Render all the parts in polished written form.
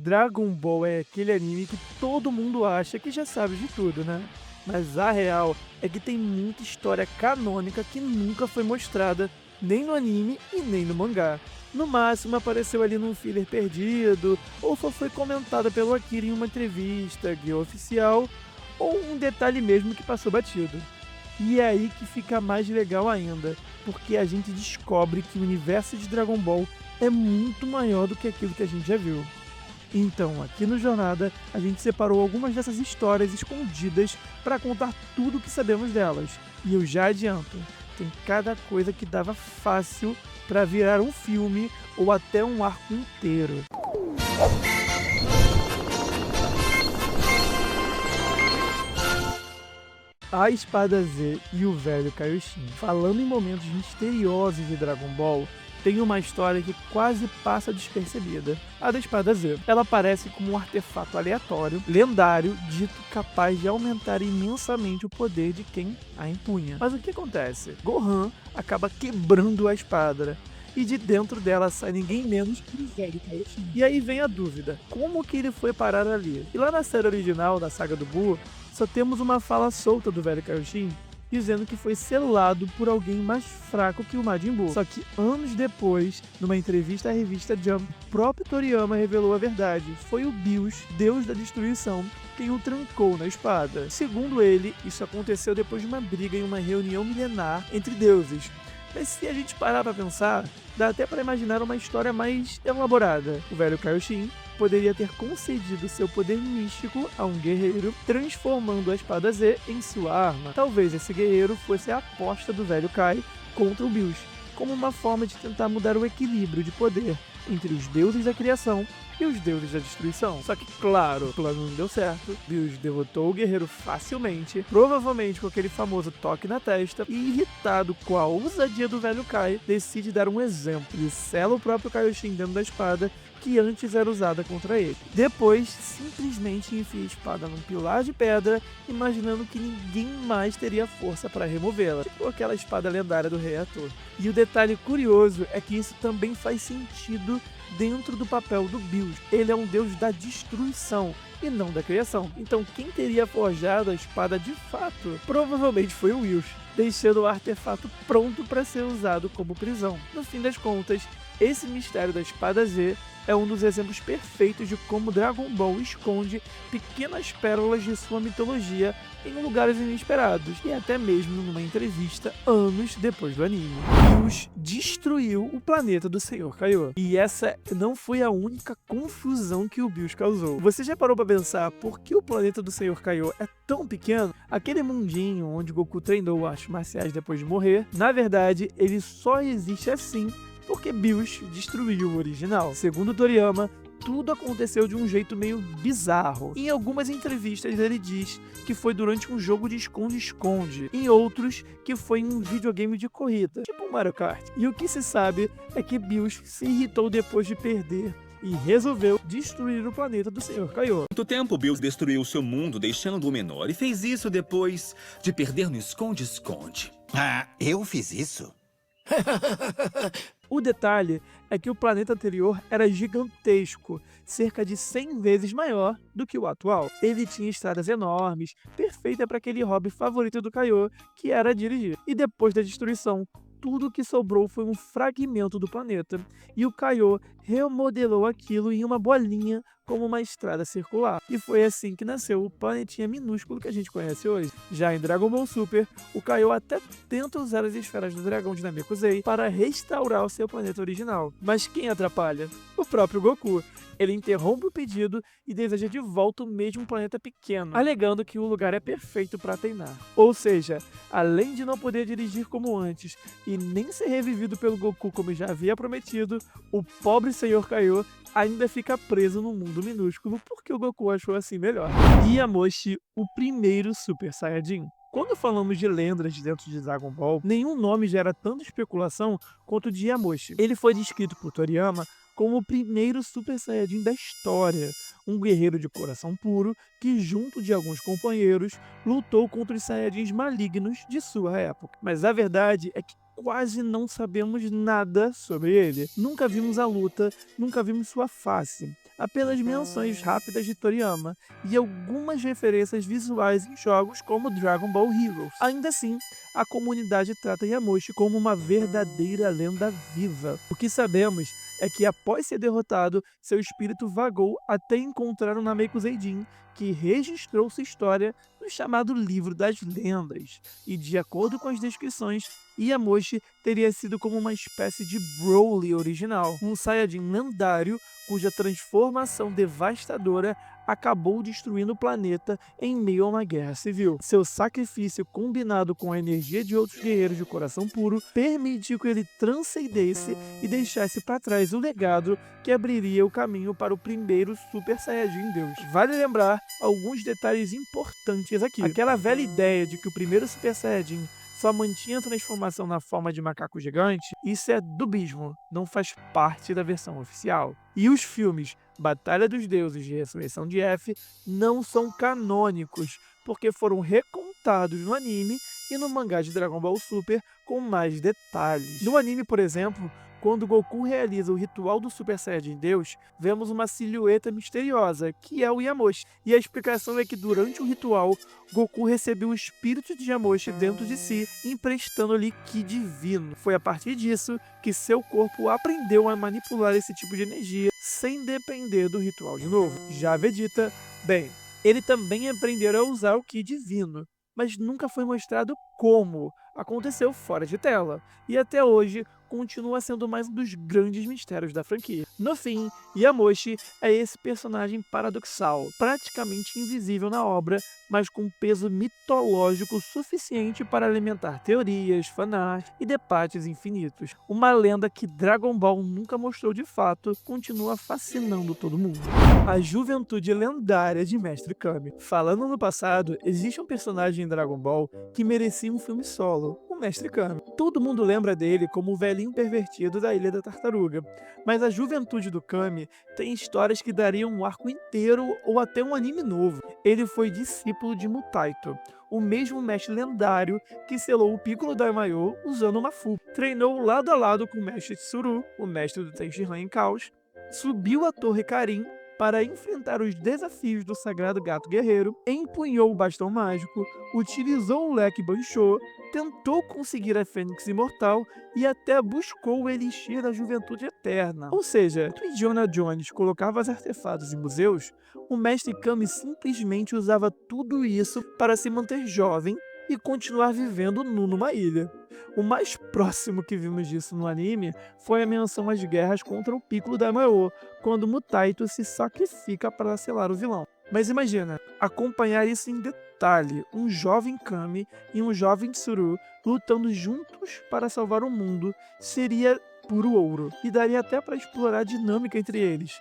Dragon Ball é aquele anime que todo mundo acha que já sabe de tudo, né? Mas a real é que tem muita história canônica que nunca foi mostrada, nem no anime e nem no mangá. No máximo apareceu ali num filler perdido, ou só foi comentada pelo Akira em uma entrevista, guia oficial, ou um detalhe mesmo que passou batido. E é aí que fica mais legal ainda, porque a gente descobre que o universo de Dragon Ball é muito maior do que aquilo que a gente já viu. Então, aqui no Jornada, a gente separou algumas dessas histórias escondidas para contar tudo o que sabemos delas. E eu já adianto, tem cada coisa que dava fácil para virar um filme ou até um arco inteiro. A Espada Z e o Velho Kaioshin. Falando em momentos misteriosos de Dragon Ball, tem uma história que quase passa despercebida. A da Espada Z. Ela aparece como um artefato aleatório, lendário, dito capaz de aumentar imensamente o poder de quem a empunha. Mas o que acontece? Gohan acaba quebrando a espada, e de dentro dela sai ninguém menos que o Velho Kaioshin. E aí vem a dúvida, como que ele foi parar ali? E lá na série original, da saga do Buu, só temos uma fala solta do Velho Kaioshin, dizendo que foi selado por alguém mais fraco que o Majin Buu. Só que anos depois, numa entrevista à revista Jump, o próprio Toriyama revelou a verdade. Foi o Bills, deus da destruição, quem o trancou na espada. Segundo ele, isso aconteceu depois de uma briga em uma reunião milenar entre deuses. Mas se a gente parar pra pensar, dá até para imaginar uma história mais elaborada. O Velho Kaioshin poderia ter concedido seu poder místico a um guerreiro, transformando a Espada Z em sua arma. Talvez esse guerreiro fosse a aposta do Velho Kai contra o Bills, como uma forma de tentar mudar o equilíbrio de poder entre os deuses da criação e os deuses da destruição. Só que, claro, o plano não deu certo. Bills derrotou o guerreiro facilmente, provavelmente com aquele famoso toque na testa, e irritado com a ousadia do Velho Kai, decide dar um exemplo e sela o próprio Kaioshin dentro da espada que antes era usada contra ele. Depois, simplesmente enfia a espada num pilar de pedra, imaginando que ninguém mais teria força para removê-la, tipo aquela espada lendária do Rei Arthur. E o detalhe curioso é que isso também faz sentido dentro do papel do Bills. Ele é um deus da destruição e não da criação. Então quem teria forjado a espada de fato? Provavelmente foi o Whis, deixando o artefato pronto para ser usado como prisão. No fim das contas, esse mistério da Espada Z é um dos exemplos perfeitos de como Dragon Ball esconde pequenas pérolas de sua mitologia em lugares inesperados, e até mesmo numa entrevista anos depois do anime. Bills destruiu o planeta do Senhor Kaiô. E essa não foi a única confusão que o Bills causou. Você já parou para pensar por que o planeta do Senhor Kaiô é tão pequeno? Aquele mundinho onde Goku treinou artes marciais depois de morrer, na verdade, ele só existe assim porque Bills destruiu o original. Segundo Toriyama, tudo aconteceu de um jeito meio bizarro. Em algumas entrevistas ele diz que foi durante um jogo de esconde-esconde, em outros que foi em um videogame de corrida, tipo um Mario Kart. E o que se sabe é que Bills se irritou depois de perder e resolveu destruir o planeta do Senhor Kaiô. Muito tempo Bills destruiu seu mundo, deixando-o menor, e fez isso depois de perder no esconde-esconde. Ah, eu fiz isso? O detalhe é que o planeta anterior era gigantesco, cerca de 100 vezes maior do que o atual. Ele tinha estradas enormes, perfeita para aquele hobby favorito do Kaiô, que era dirigir. E depois da destruição, tudo que sobrou foi um fragmento do planeta, e o Kaiô remodelou aquilo em uma bolinha como uma estrada circular. E foi assim que nasceu o planetinha minúsculo que a gente conhece hoje. Já em Dragon Ball Super, o Kaiô até tenta usar as esferas do dragão de Namekusei para restaurar o seu planeta original. Mas quem atrapalha? O próprio Goku. Ele interrompe o pedido e deseja de volta o mesmo planeta pequeno, alegando que o lugar é perfeito para treinar. Ou seja, além de não poder dirigir como antes e nem ser revivido pelo Goku como já havia prometido, o pobre Senhor Kaiô ainda fica preso no mundo minúsculo porque o Goku achou assim melhor. Yamoshi, o primeiro Super Saiyajin. Quando falamos de lendas dentro de Dragon Ball, nenhum nome gera tanta especulação quanto o de Yamoshi. Ele foi descrito por Toriyama como o primeiro Super Saiyajin da história, um guerreiro de coração puro que, junto de alguns companheiros, lutou contra os Saiyajins malignos de sua época. Mas a verdade é que quase não sabemos nada sobre ele. Nunca vimos a luta, nunca vimos sua face. Apenas menções rápidas de Toriyama e algumas referências visuais em jogos como Dragon Ball Heroes. Ainda assim, a comunidade trata Yamoshi como uma verdadeira lenda viva. O que sabemos é que após ser derrotado, seu espírito vagou até encontrar o Namekuseidin, que registrou sua história no chamado Livro das Lendas. E de acordo com as descrições, Yamoshi teria sido como uma espécie de Broly original, um Saiyajin lendário cuja transformação devastadora acabou destruindo o planeta em meio a uma guerra civil. Seu sacrifício, combinado com a energia de outros guerreiros de coração puro, permitiu que ele transcendesse e deixasse para trás o legado que abriria o caminho para o primeiro Super Saiyajin Deus. Vale lembrar alguns detalhes importantes aqui. Aquela velha ideia de que o primeiro Super Saiyajin só mantinha a transformação na forma de macaco gigante, isso é dubismo, não faz parte da versão oficial. E os filmes Batalha dos Deuses e Ressurreição de F não são canônicos, porque foram recontados no anime e no mangá de Dragon Ball Super com mais detalhes. No anime, por exemplo, quando Goku realiza o ritual do Super Saiyajin Deus, vemos uma silhueta misteriosa, que é o Yamoshi. E a explicação é que durante o ritual, Goku recebeu o espírito de Yamoshi dentro de si, emprestando-lhe Ki divino. Foi a partir disso que seu corpo aprendeu a manipular esse tipo de energia, sem depender do ritual de novo. Já Vegeta, bem, ele também aprendeu a usar o Ki divino, mas nunca foi mostrado como aconteceu fora de tela, e até hoje continua sendo mais um dos grandes mistérios da franquia. No fim, Yamoshi é esse personagem paradoxal, praticamente invisível na obra, mas com peso mitológico suficiente para alimentar teorias, fanart e debates infinitos. Uma lenda que Dragon Ball nunca mostrou de fato, continua fascinando todo mundo. A juventude lendária de Mestre Kami. Falando no passado, existe um personagem em Dragon Ball que merecia um filme solo, o Mestre Kami. Todo mundo lembra dele como o velhinho pervertido da Ilha da Tartaruga, mas a juventude do Kami tem histórias que dariam um arco inteiro ou até um anime novo. Ele foi discípulo de Mutaito, o mesmo mestre lendário que selou o Piccolo Daimayo usando uma Fu. Treinou lado a lado com o mestre Tsuru, o mestre do Tenshinhan em Caos, subiu a Torre Karin para enfrentar os desafios do Sagrado Gato Guerreiro, empunhou o bastão mágico, utilizou o leque Banshou, tentou conseguir a Fênix Imortal e até buscou o Elixir da Juventude Eterna. Ou seja, enquanto Indiana Jones colocava os artefatos em museus, o Mestre Kami simplesmente usava tudo isso para se manter jovem e continuar vivendo numa ilha. O mais próximo que vimos disso no anime foi a menção às guerras contra o Piccolo Daimayo, quando Mutaito se sacrifica para selar o vilão. Mas imagina, acompanhar isso em detalhe, um jovem Kami e um jovem Tsuru lutando juntos para salvar o mundo, seria puro ouro, e daria até para explorar a dinâmica entre eles.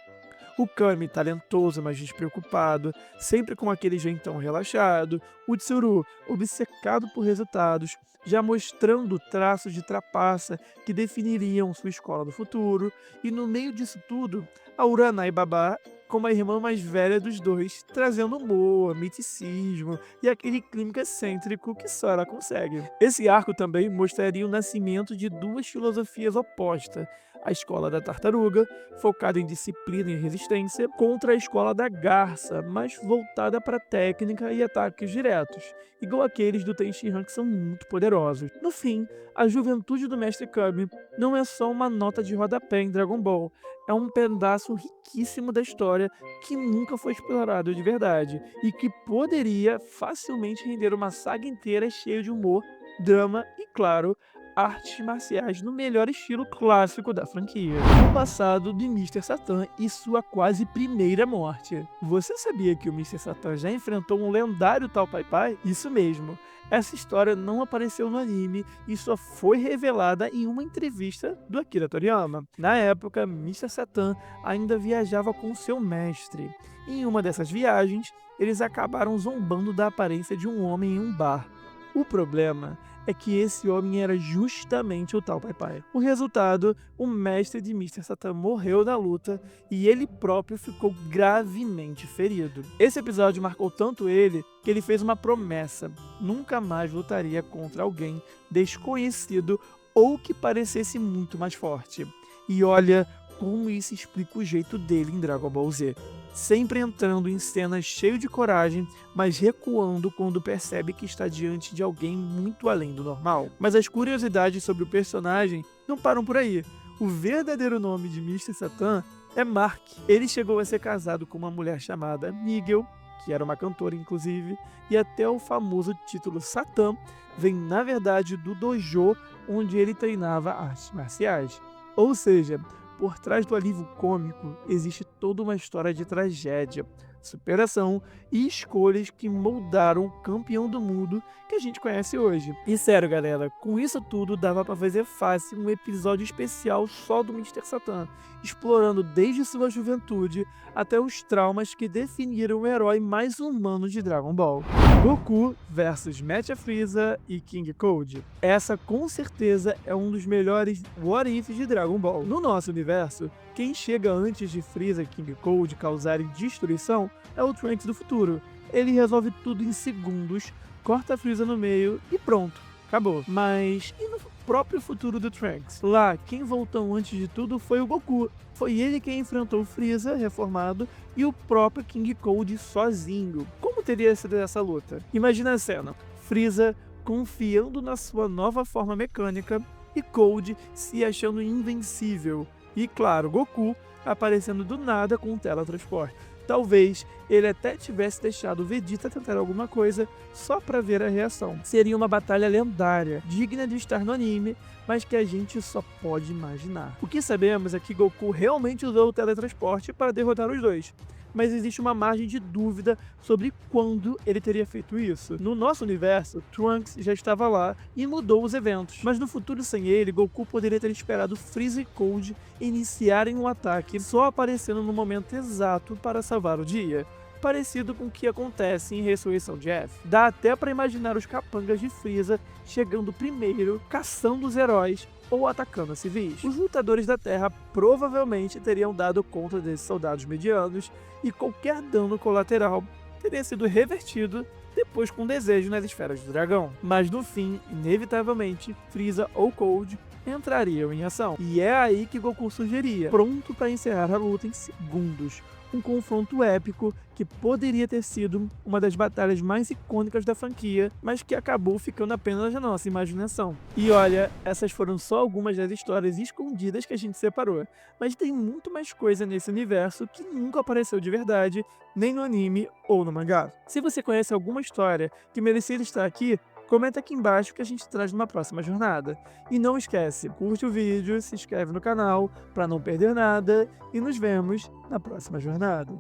O Kami, talentoso, mas despreocupado, sempre com aquele jeitão relaxado. O Tsuru, obcecado por resultados, já mostrando traços de trapaça que definiriam sua escola do futuro. E no meio disso tudo, a Uranai Babá, como a irmã mais velha dos dois, trazendo humor, miticismo e aquele clima excêntrico que só ela consegue. Esse arco também mostraria o nascimento de duas filosofias opostas. A escola da tartaruga, focada em disciplina e resistência, contra a escola da garça, mais voltada para técnica e ataques diretos, igual aqueles do Tenshinhan que são muito poderosos. No fim, a juventude do Mestre Kami não é só uma nota de rodapé em Dragon Ball, é um pedaço riquíssimo da história que nunca foi explorado de verdade e que poderia facilmente render uma saga inteira cheia de humor, drama e, claro, artes marciais no melhor estilo clássico da franquia. O passado de Mr. Satan e sua quase primeira morte. Você sabia que o Mr. Satan já enfrentou um lendário Tal Pai Pai? Isso mesmo. Essa história não apareceu no anime e só foi revelada em uma entrevista do Akira Toriyama. Na época, Mr. Satan ainda viajava com seu mestre. Em uma dessas viagens, eles acabaram zombando da aparência de um homem em um bar. O problema é que esse homem era justamente o Tal Pai Pai. O resultado, o mestre de Mr. Satan morreu na luta e ele próprio ficou gravemente ferido. Esse episódio marcou tanto ele que ele fez uma promessa: nunca mais lutaria contra alguém desconhecido ou que parecesse muito mais forte. E olha como isso explica o jeito dele em Dragon Ball Z. Sempre entrando em cenas cheio de coragem, mas recuando quando percebe que está diante de alguém muito além do normal. Mas as curiosidades sobre o personagem não param por aí. O verdadeiro nome de Mr. Satan é Mark. Ele chegou a ser casado com uma mulher chamada Miguel, que era uma cantora inclusive, e até o famoso título Satan vem na verdade do dojo onde ele treinava artes marciais. Ou seja, por trás do alívio cômico existe toda uma história de tragédia, superação e escolhas que moldaram o campeão do mundo que a gente conhece hoje. E sério, galera, com isso tudo dava pra fazer fácil um episódio especial só do Mr. Satan, explorando desde sua juventude até os traumas que definiram o herói mais humano de Dragon Ball. Goku versus Mecha Frieza e King Cold. Essa com certeza é um dos melhores what ifs de Dragon Ball. No nosso universo, quem chega antes de Frieza e King Cold causarem destruição é o Trunks do futuro. Ele resolve tudo em segundos, corta a Frieza no meio e pronto, acabou. Mas e no próprio futuro do Trunks? Lá, quem voltou antes de tudo foi o Goku. Foi ele quem enfrentou o Frieza reformado e o próprio King Cold sozinho. Como teria sido essa luta? Imagina a cena: Frieza confiando na sua nova forma mecânica e Cold se achando invencível. E claro, Goku aparecendo do nada com um teletransporte. Talvez ele até tivesse deixado o Vegeta tentar alguma coisa só para ver a reação. Seria uma batalha lendária, digna de estar no anime, mas que a gente só pode imaginar. O que sabemos é que Goku realmente usou o teletransporte para derrotar os dois, mas existe uma margem de dúvida sobre quando ele teria feito isso. No nosso universo, Trunks já estava lá e mudou os eventos, mas no futuro sem ele, Goku poderia ter esperado Freeza e Cold iniciarem um ataque, só aparecendo no momento exato para salvar o dia, parecido com o que acontece em Ressurreição de F. Dá até para imaginar os capangas de Freeza chegando primeiro, caçando os heróis ou atacando civis. Os lutadores da Terra provavelmente teriam dado conta desses soldados medianos e qualquer dano colateral teria sido revertido depois com desejo nas esferas do dragão. Mas no fim, inevitavelmente, Freeza ou Cold entrariam em ação. E é aí que Goku surgiria, pronto para encerrar a luta em segundos. Um confronto épico que poderia ter sido uma das batalhas mais icônicas da franquia, mas que acabou ficando apenas na nossa imaginação. E olha, essas foram só algumas das histórias escondidas que a gente separou, mas tem muito mais coisa nesse universo que nunca apareceu de verdade, nem no anime ou no mangá. Se você conhece alguma história que merecia estar aqui, comenta aqui embaixo que a gente traz numa próxima jornada. E não esquece, curte o vídeo, se inscreve no canal para não perder nada e nos vemos na próxima jornada.